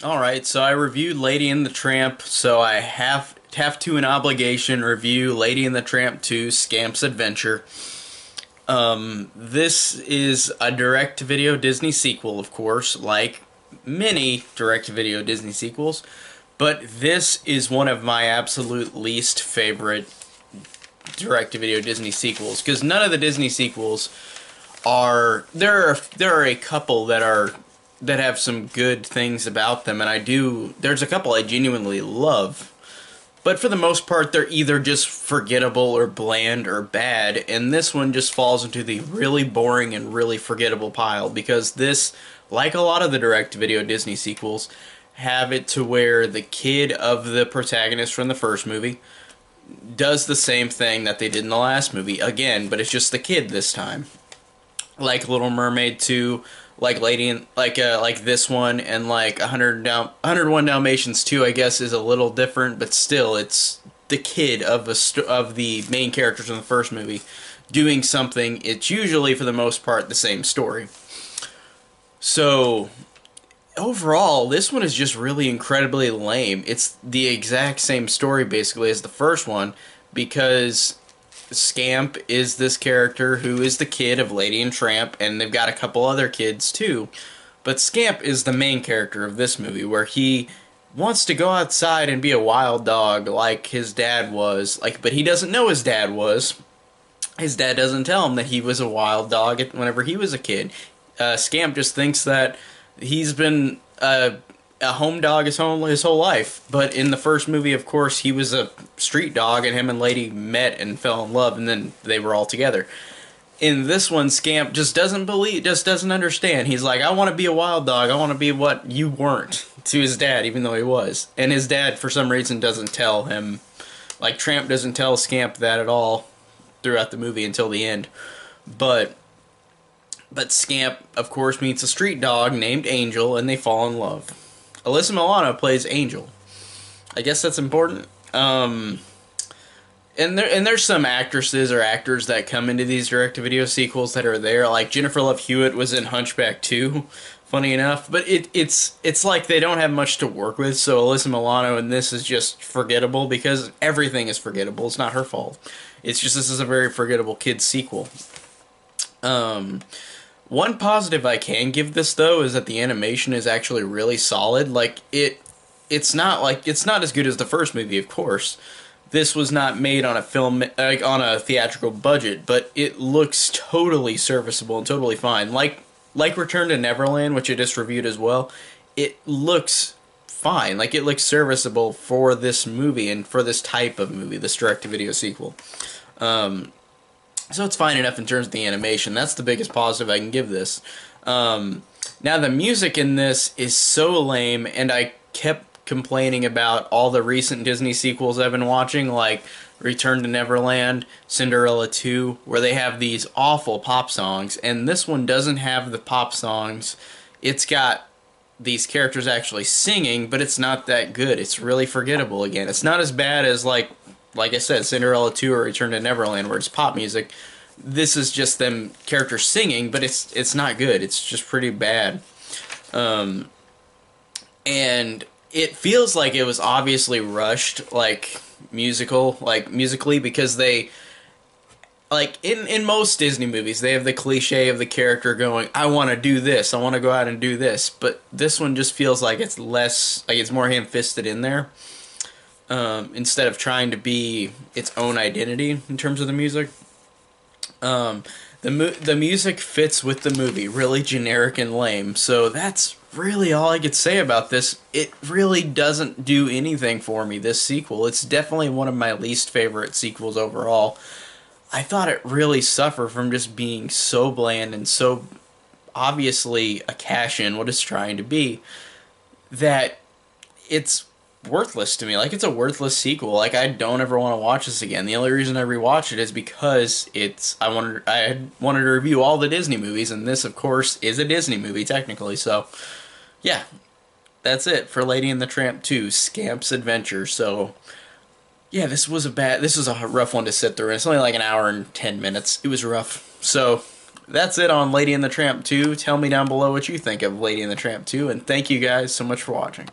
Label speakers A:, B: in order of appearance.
A: Alright, so I reviewed Lady and the Tramp, so I have to an obligation review Lady and the Tramp 2 Scamp's Adventure. This is a direct-to-video Disney sequel, of course, like many direct-to-video Disney sequels, but this is one of my absolute least favorite direct-to-video Disney sequels, because none of the Disney sequels are there are a couple that have some good things about them, and there's a couple I genuinely love, but for the most part they're either just forgettable or bland or bad, and this one just falls into the really boring and really forgettable pile, because this, like a lot of the direct-to-video Disney sequels, have it to where the kid of the protagonist from the first movie does the same thing that they did in the last movie again, but it's just the kid this time. Like Little Mermaid 2, like Lady and like this one, and like 101 Dalmatians 2, I guess, is a little different, but still it's the kid of of the main characters in the first movie doing something. It's usually, for the most part, the same story. So overall, this one is just really incredibly lame. It's the exact same story basically as the first one, because Scamp is this character who is the kid of Lady and Tramp, and they've got a couple other kids too. But Scamp is the main character of this movie, where he wants to go outside and be a wild dog like his dad was. But he doesn't know his dad was. His dad doesn't tell him that he was a wild dog whenever he was a kid. Scamp just thinks that he's been a home dog his whole life. But in the first movie, of course, he was a street dog, and him and Lady met and fell in love, and then they were all together. In this one, Scamp just doesn't understand. He's like, I want to be a wild dog. I want to be what you weren't, to his dad, even though he was. And his dad, for some reason, doesn't tell him. Like, Tramp doesn't tell Scamp that at all throughout the movie until the end. But Scamp, of course, meets a street dog named Angel, and they fall in love. Alyssa Milano plays Angel. I guess that's important. And there's some actresses or actors that come into these direct-to-video sequels that are there. Like Jennifer Love Hewitt was in Hunchback 2, funny enough. But it's like they don't have much to work with, so Alyssa Milano in this is just forgettable, because everything is forgettable. It's not her fault. It's just, this is a very forgettable kids sequel. One positive I can give this, though, is that the animation is actually really solid. It's not as good as the first movie, of course. This was not made on on a theatrical budget, but it looks totally serviceable and totally fine. Like Return to Neverland, which I just reviewed as well, it looks fine. Like, it looks serviceable for this movie and for this type of movie, this direct-to-video sequel. So it's fine enough in terms of the animation. That's the biggest positive I can give this. Now, the music in this is so lame, and I kept complaining about all the recent Disney sequels I've been watching, like Return to Neverland, Cinderella 2, where they have these awful pop songs, and this one doesn't have the pop songs. It's got these characters actually singing, but it's not that good. It's really forgettable again. It's not as bad as, like I said, Cinderella 2 or Return to Neverland, where it's pop music. This is just them characters singing, but it's not good. It's just pretty bad. And it feels like it was obviously rushed, musically, because they, in most Disney movies, they have the cliche of the character going, I want to do this, I want to go out and do this, but this one just feels like it's it's more ham-fisted in there, instead of trying to be its own identity in terms of the music. The music fits with the movie, really generic and lame, so that's really all I could say about this. It really doesn't do anything for me, this sequel. It's definitely one of my least favorite sequels overall. I thought it really suffered from just being so bland and so obviously a cash-in, what it's trying to be, that it's worthless to me. Like, it's a worthless sequel. Like, I don't ever want to watch this again. The only reason I rewatch it is because I had wanted to review all the Disney movies, and this, of course, is a Disney movie, technically. So, yeah, that's it for Lady and the Tramp 2, Scamp's Adventure. So, yeah, this was a rough one to sit through. It's only like an hour and 10 minutes. It was rough. So, that's it on Lady and the Tramp 2. Tell me down below what you think of Lady and the Tramp 2, and thank you guys so much for watching.